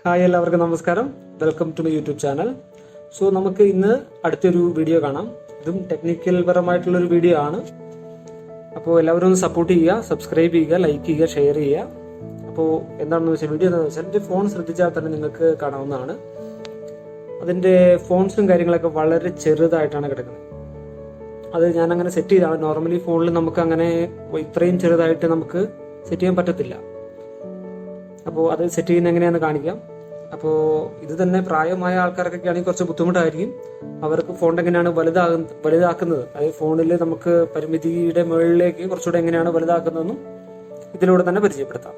Hi, എല്ലാവർക്കും നമസ്കാരം. Welcome to my YouTube channel. So നമുക്ക് ഇന്ന് അടുത്തൊരു വീഡിയോ കാണാം. ഇതും ടെക്നിക്കൽ പരമായിട്ടുള്ളൊരു വീഡിയോ ആണ്. അപ്പോൾ എല്ലാവരും ഒന്ന് സപ്പോർട്ട് ചെയ്യുക, സബ്സ്ക്രൈബ് ചെയ്യുക, ലൈക്ക് ചെയ്യുക, ഷെയർ ചെയ്യുക. അപ്പോൾ എന്താണെന്ന് വെച്ചാൽ വീഡിയോ എന്താണെന്ന് വെച്ചാൽ എൻ്റെ ഫോൺ ശ്രദ്ധിച്ചാൽ തന്നെ നിങ്ങൾക്ക് കാണാവുന്നതാണ്. അതിൻ്റെ ഫോൺസും കാര്യങ്ങളൊക്കെ വളരെ ചെറുതായിട്ടാണ് കിടക്കുന്നത്. അത് ഞാൻ അങ്ങനെ സെറ്റ് ചെയ്താണ്. നോർമലി ഫോണിൽ നമുക്ക് അങ്ങനെ ഇത്രയും ചെറുതായിട്ട് നമുക്ക് സെറ്റ് ചെയ്യാൻ പറ്റത്തില്ല. അപ്പോൾ അത് സെറ്റ് ചെയ്യുന്ന എങ്ങനെയാണെന്ന് കാണിക്കാം. അപ്പോൾ ഇത് തന്നെ പ്രായമായ ആൾക്കാർക്കൊക്കെ ആണെങ്കിൽ കുറച്ച് ബുദ്ധിമുട്ടായിരിക്കും. അവർക്ക് ഫോൺ എങ്ങനെയാണ് വലുതാക്കുന്നത്, അതായത് ഫോണിൽ നമുക്ക് പരിമിതിയുടെ മുകളിലേക്ക് കുറച്ചുകൂടെ എങ്ങനെയാണ് വലുതാക്കുന്നതെന്നും ഇതിലൂടെ തന്നെ പരിചയപ്പെടുത്താം.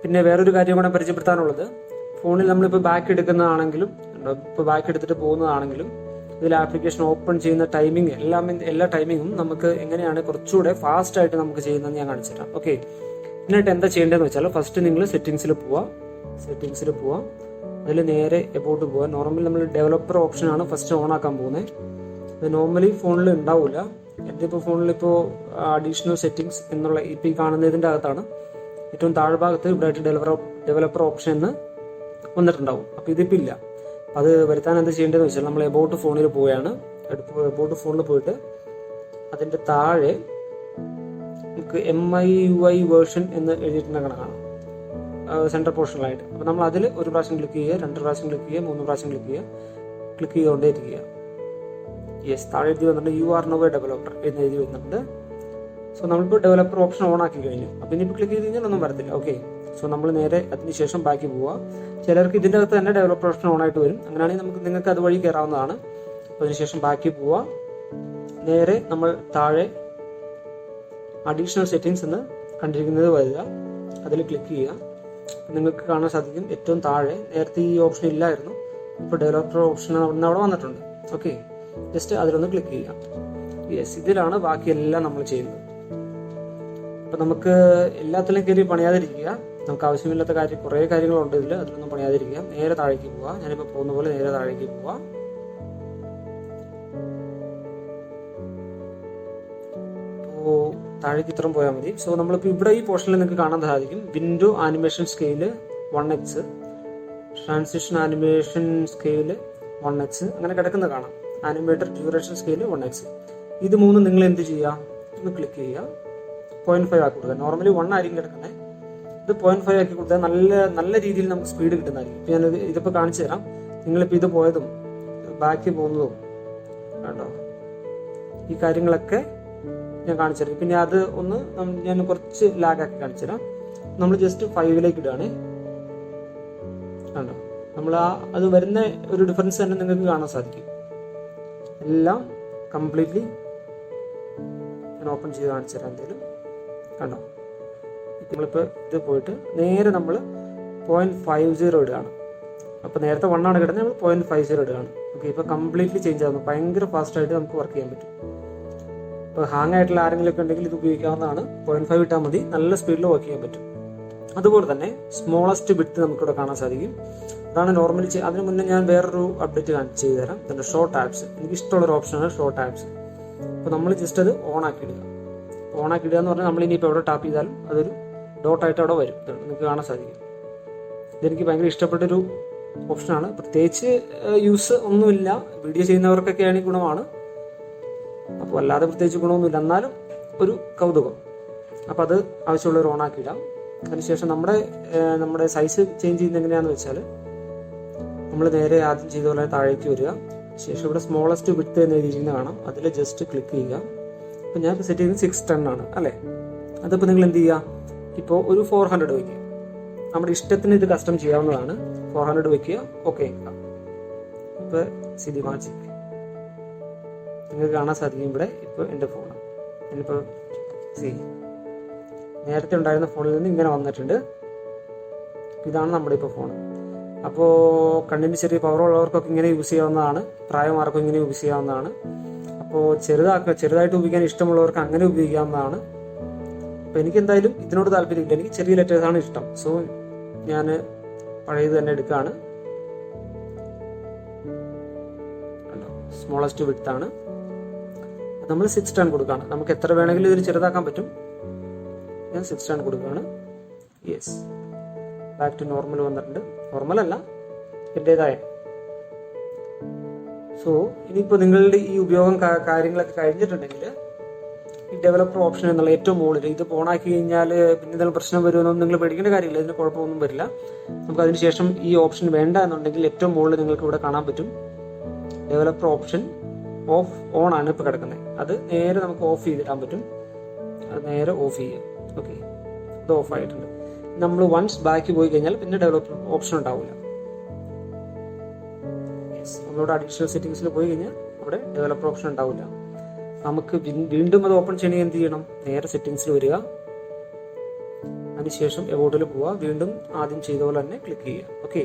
പിന്നെ വേറൊരു കാര്യം കൂടെ പരിചയപ്പെടുത്താനുള്ളത്, ഫോണിൽ നമ്മളിപ്പോൾ ബാക്ക് എടുക്കുന്നതാണെങ്കിലും ഇപ്പോൾ ബാക്ക് എടുത്തിട്ട് പോകുന്നതാണെങ്കിലും ഇതിൽ ആപ്ലിക്കേഷൻ ഓപ്പൺ ചെയ്യുന്ന ടൈമിങ് എല്ലാ ടൈമിങ്ങും നമുക്ക് എങ്ങനെയാണ് കുറച്ചുകൂടെ ഫാസ്റ്റ് ആയിട്ട് നമുക്ക് ചെയ്യുന്നതെന്ന് ഞാൻ കാണിച്ചു തരാം. ഓക്കെ, എന്നിട്ട് എന്താ ചെയ്യേണ്ടതെന്ന് വെച്ചാൽ ഫസ്റ്റ് നിങ്ങൾ സെറ്റിംഗ്സിൽ പോവാം. അതിൽ നേരെ എബൌട്ട് പോവാം. നോർമലി നമ്മൾ ഡെവലപ്പർ ഓപ്ഷനാണ് ഫസ്റ്റ് ഓൺ ആക്കാൻ പോകുന്നത്. അത് നോർമലി ഫോണിൽ ഉണ്ടാവില്ല. എൻ്റെ ഇപ്പോൾ ഫോണിലിപ്പോൾ അഡീഷണൽ സെറ്റിംഗ്സ് എന്നുള്ള ഇപ്പോൾ ഈ കാണുന്നതിൻ്റെ അകത്താണ് ഏറ്റവും താഴ്ഭാഗത്ത് ഇവിടെ ആയിട്ട് ഡെവലപ്പർ ഓപ്ഷൻ എന്ന് വന്നിട്ടുണ്ടാവും. അപ്പോൾ ഇതിപ്പോൾ ഇല്ല. അത് വരുത്താൻ എന്താ ചെയ്യേണ്ടതെന്ന് വെച്ചാൽ നമ്മൾ എബൌട്ട് ഫോണിൽ പോവുകയാണ്. എബൌട്ട് ഫോണിൽ പോയിട്ട് അതിൻ്റെ താഴെ നമുക്ക് MIUI വേർഷൻ എന്ന് എഴുതിയിട്ടുണ്ടെങ്കിൽ കാണാം സെൻട്രൽ പോർഷനിലായിട്ട്. അപ്പോൾ നമ്മൾ അതിൽ ഒരു പ്രാവശ്യം ക്ലിക്ക് ചെയ്യുക, 2 പ്രാവശ്യം ക്ലിക്ക് ചെയ്യുക, 3 പ്രാവശ്യം ക്ലിക്ക് ചെയ്തുകൊണ്ടേ ഇരിക്കുക. യെസ്, താഴെ എഴുതി വന്നിട്ടുണ്ട് you are now a developer എന്ന് എഴുതി വരുന്നുണ്ട്. സോ നമ്മളിപ്പോൾ ഡെവലപ്പർ ഓപ്ഷൻ ഓൺ ആക്കി കഴിഞ്ഞു. അപ്പോൾ ഇനിയിപ്പോൾ ക്ലിക്ക് ചെയ്ത് കഴിഞ്ഞാൽ ഒന്നും വരത്തില്ല. ഓക്കെ, സോ നമ്മൾ നേരെ അതിനുശേഷം ബാക്കി പോവുക. ചിലർക്ക് ഇതിൻ്റെ അകത്ത് തന്നെ ഡെവലപ്പർ ഓപ്ഷൻ ഓൺ ആയിട്ട് വരും. അങ്ങനെയാണെങ്കിൽ നിങ്ങൾക്ക് അതുവഴി കയറാവുന്നതാണ്. അപ്പോൾ അതിനുശേഷം ബാക്കി പോവുക. നേരെ നമ്മൾ താഴെ അഡീഷണൽ സെറ്റിംഗ്സ് എന്ന് കണ്ടിരിക്കുന്നത് വരിക, അതിൽ ക്ലിക്ക് ചെയ്യുക. നിങ്ങൾക്ക് കാണാൻ സാധിക്കും ഏറ്റവും താഴെ നേരത്തെ ഈ ഓപ്ഷൻ ഇല്ലായിരുന്നു, ഇപ്പോൾ ഡെവലപ്പർ ഓപ്ഷൻ അവിടെ വന്നിട്ടുണ്ട്. ഓക്കെ, ജസ്റ്റ് അതിലൊന്ന് ക്ലിക്ക് ചെയ്യുക. യെസ്, ഇതിലാണ് ബാക്കിയെല്ലാം നമ്മൾ ചെയ്യുന്നത്. അപ്പം നമുക്ക് എല്ലാത്തിലും കയറി പണിയാതിരിക്കുക. നമുക്ക് ആവശ്യമില്ലാത്ത കുറേ കാര്യങ്ങളുണ്ട് ഇതിൽ, അതിലൊന്നും പണിയാതിരിക്കുക. നേരെ താഴേക്ക് പോവുക. ഞാനിപ്പോൾ പോകുന്ന പോലെ നേരെ താഴേക്ക് പോവുക. താഴേക്ക് ഇത്രയും പോയാൽ മതി. സോ നമ്മളിപ്പോൾ ഇവിടെ ഈ പോർഷനിൽ നിങ്ങൾക്ക് കാണാൻ സാധിക്കും window animation scale 1x, transition animation scale 1x, അങ്ങനെ കിടക്കുന്നത് കാണാം. Animator duration scale 1x. ഇത് മൂന്നും നിങ്ങൾ എന്ത് ചെയ്യുക, ഒന്ന് ക്ലിക്ക് ചെയ്യുക. 0.5 ആക്കി കൊടുക്കുക. നോർമലി 1 ആയിരിക്കും കിടക്കുന്നത്. ഇത് 0.5 ആക്കി കൊടുത്താൽ നല്ല രീതിയിൽ നമുക്ക് സ്പീഡ് കിട്ടുന്നതായിരിക്കും. ഇപ്പം ഞാനത് ഇതിപ്പോൾ കാണിച്ചു തരാം. നിങ്ങളിപ്പോൾ ഇത് പോയതും ബാക്കി പോകുന്നതും കേട്ടോ, ഈ കാര്യങ്ങളൊക്കെ ഞാൻ കാണിച്ചു തരാം. പിന്നെ അത് ഒന്ന് ഞാൻ കുറച്ച് ലാഗാക്കി കാണിച്ചു തരാം. നമ്മൾ ജസ്റ്റ് 5ലേക്ക് ഇടുകയാണ്. കണ്ടോ, നമ്മൾ അത് വരുന്ന ഒരു ഡിഫറൻസ് തന്നെ നിങ്ങൾക്ക് കാണാൻ സാധിക്കും. എല്ലാം കംപ്ലീറ്റ്ലി ഞാൻ ഓപ്പൺ ചെയ്ത് കാണിച്ചു തരാം. എന്തെങ്കിലും കണ്ടോ, നമ്മളിപ്പോൾ ഇത് പോയിട്ട് നേരെ നമ്മൾ 0.50 ഇടുകയാണ്. അപ്പോൾ നേരത്തെ 1 ആണ് കിട്ടുന്നത്, നമ്മൾ 0.50 ഇടുകയാണ്. ഓക്കെ, ഇപ്പോൾ കംപ്ലീറ്റ്ലി ചേഞ്ച് ആകുന്നു. ഭയങ്കര ഫാസ്റ്റായിട്ട് നമുക്ക് വർക്ക് ചെയ്യാൻ പറ്റും. ഇപ്പോൾ ഹാങ് ആയിട്ടുള്ള ആരെങ്കിലും ഒക്കെ ഉണ്ടെങ്കിൽ ഇത് ഉപയോഗിക്കാവുന്നതാണ്. 0.5 ഇട്ടാൽ മതി, നല്ല സ്പീഡിൽ വർക്ക് ചെയ്യാൻ പറ്റും. അതുപോലെ തന്നെ സ്മോളസ്റ്റ് ബിറ്റ് നമുക്കിവിടെ കാണാൻ സാധിക്കും. അതാണ് നോർമലി അതിന് മുന്നേ ഞാൻ വേറൊരു അപ്ഡേറ്റ് ചെയ്തു തരാം. ഇതിൻ്റെ ഷോർട്ട് ആപ്സ്, എനിക്ക് ഇഷ്ടമുള്ളൊരു ഓപ്ഷനാണ് ഷോർട്ട് ആപ്സ്. അപ്പോൾ നമ്മൾ ജസ്റ്റ് അത് ഓൺ ആക്കി ഇടുക എന്ന് പറഞ്ഞാൽ നമ്മൾ ഇനിയിപ്പോൾ എവിടെ ടാപ്പ് ചെയ്താലും അതൊരു ഡോട്ടായിട്ട് അവിടെ വരും. നിങ്ങൾക്ക് കാണാൻ സാധിക്കും. ഇതെനിക്ക് ഭയങ്കര ഇഷ്ടപ്പെട്ടൊരു ഓപ്ഷനാണ്. പ്രത്യേകിച്ച് യൂസ് ഒന്നുമില്ല, വീഡിയോ ചെയ്യുന്നവർക്കൊക്കെ ആണെങ്കിൽ ഗുണമാണ്. അപ്പോൾ അല്ലാതെ പ്രത്യേകിച്ച് ഗുണമൊന്നുമില്ല, എന്നാലും ഒരു കൗതുകം. അപ്പോൾ അത് ആവശ്യമുള്ളവർ ഓണാക്കി ഇടാം. അതിനുശേഷം നമ്മുടെ സൈസ് ചേഞ്ച് ചെയ്യുന്നത് എങ്ങനെയാണെന്ന് വെച്ചാൽ നമ്മൾ നേരെ ആദ്യം ചെയ്ത പോലെ താഴേക്ക് വരിക. ശേഷം ഇവിടെ സ്മോളസ്റ്റ് വിഡ്ത്ത് എന്ന് എഴുതിയിരിക്കുന്നത് കാണാം, അതിൽ ജസ്റ്റ് ക്ലിക്ക് ചെയ്യുക. അപ്പോൾ ഞാൻ സെറ്റ് ചെയ്യുന്നത് 610 ആണ് അല്ലേ. അതിപ്പോൾ നിങ്ങൾ എന്ത് ചെയ്യുക, ഇപ്പോൾ ഒരു 400 വയ്ക്കുക. നമ്മുടെ ഇഷ്ടത്തിന് ഇത് കസ്റ്റം ചെയ്യാവുന്നതാണ്. 400 വയ്ക്കുക. ഓക്കെ, ഇപ്പോൾ സിഡി മാജിക് നിങ്ങൾക്ക് കാണാൻ സാധിക്കും. ഇവിടെ ഇപ്പോൾ എൻ്റെ ഫോൺ ഞാനിപ്പോൾ നേരത്തെ ഉണ്ടായിരുന്ന ഫോണിൽ നിന്ന് ഇങ്ങനെ വന്നിട്ടുണ്ട്. ഇതാണ് നമ്മുടെ ഇപ്പോൾ ഫോൺ. അപ്പോൾ കണ്ണിന് ചെറിയ പവർ ഉള്ളവർക്കൊക്കെ ഇങ്ങനെ യൂസ് ചെയ്യാവുന്നതാണ്, പ്രായമാർക്കും ഇങ്ങനെ യൂസ് ചെയ്യാവുന്നതാണ്. അപ്പോൾ ചെറുതായിട്ട് ഉപയോഗിക്കാൻ ഇഷ്ടമുള്ളവർക്ക് അങ്ങനെ ഉപയോഗിക്കാവുന്നതാണ്. അപ്പോൾ എനിക്ക് എന്തായാലും ഇതിനോട് താല്പര്യമില്ല, എനിക്ക് ചെറിയ ലെറ്റേഴ്സാണ് ഇഷ്ടം. സോ ഞാൻ പഴയത് തന്നെ എടുക്കുകയാണ്. സ്മോളസ്റ്റ് വിഡ്ത്ത് ആണ്. നമ്മൾ 610 കൊടുക്കുകയാണ്. നമുക്ക് എത്ര വേണമെങ്കിലും ഇതിൽ ചെറുതാക്കാൻ പറ്റും. ഞാൻ 610 കൊടുക്കുകയാണ്. യെസ്, ബാക്ക് ടു നോർമൽ വന്നിട്ടുണ്ട്. നോർമൽ അല്ല, എൻ്റെതായ. സോ ഇനിയിപ്പോൾ നിങ്ങളുടെ ഈ ഉപയോഗം കാര്യങ്ങളൊക്കെ കഴിഞ്ഞിട്ടുണ്ടെങ്കിൽ ഈ ഡെവലപ്പർ ഓപ്ഷൻ എന്നുള്ള ഏറ്റവും മുകളിൽ ഇത് ഓണാക്കി കഴിഞ്ഞാൽ പിന്നെ എന്തെങ്കിലും പ്രശ്നം വരുമെന്നൊന്നും നിങ്ങൾ പേടിക്കേണ്ട കാര്യമില്ല. ഇതിന് കുഴപ്പമൊന്നും വരില്ല. നമുക്ക് അതിനുശേഷം ഈ ഓപ്ഷൻ വേണ്ട എന്നുണ്ടെങ്കിൽ ഏറ്റവും മുകളിൽ നിങ്ങൾക്ക് ഇവിടെ കാണാൻ പറ്റും ഡെവലപ്പർ ഓപ്ഷൻ ഓൺ ആണ് ഇപ്പോൾ കിടക്കുന്നത്. അത് നേരെ നമുക്ക് ഓഫ് ചെയ്തിടാൻ പറ്റും. അത് നേരെ ഓഫ് ചെയ്യാം. ഓക്കെ, അത് ഓഫ് ആയിട്ടുണ്ട്. നമ്മൾ വൺസ് ബാക്ക് പോയി കഴിഞ്ഞാൽ പിന്നെ ഡെവലപ്പർ ഓപ്ഷൻ ഉണ്ടാവില്ല. നമ്മളോട് അഡീഷണൽ സെറ്റിംഗ്സിൽ പോയി കഴിഞ്ഞാൽ അവിടെ ഡെവലപ്പർ ഓപ്ഷൻ ഉണ്ടാവില്ല. നമുക്ക് വീണ്ടും അത് ഓപ്പൺ ചെയ്യണമെങ്കിൽ എന്ത് ചെയ്യണം? നേരെ സെറ്റിംഗ്സിൽ വരിക, അതിനുശേഷം എവോർഡിൽ പോവുക, വീണ്ടും ആദ്യം ചെയ്ത പോലെ തന്നെ ക്ലിക്ക് ചെയ്യുക. ഓക്കെ,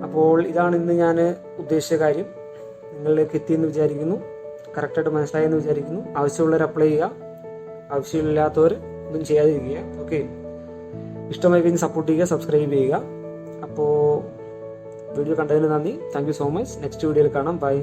അപ്പോൾ ഇതാണ് ഇന്ന് ഞാൻ ഉദ്ദേശിച്ച കാര്യം. നിങ്ങളിലേക്ക് എത്തിയെന്ന് വിചാരിക്കുന്നു, കറക്റ്റായിട്ട് മനസ്സിലായെന്ന് വിചാരിക്കുന്നു. ആവശ്യമുള്ളവർ അപ്ലൈ ചെയ്യുക, ആവശ്യമില്ലാത്തവർ ഒന്നും ചെയ്യാതിരിക്കുക. ഓക്കെ, ഇഷ്ടമായി കഴിഞ്ഞ് സപ്പോർട്ട് ചെയ്യുക, സബ്സ്ക്രൈബ് ചെയ്യുക. അപ്പോൾ വീഡിയോ കണ്ടതിന് നന്ദി. Thank you so much. Next വീഡിയോയിൽ കാണാം. ബൈ.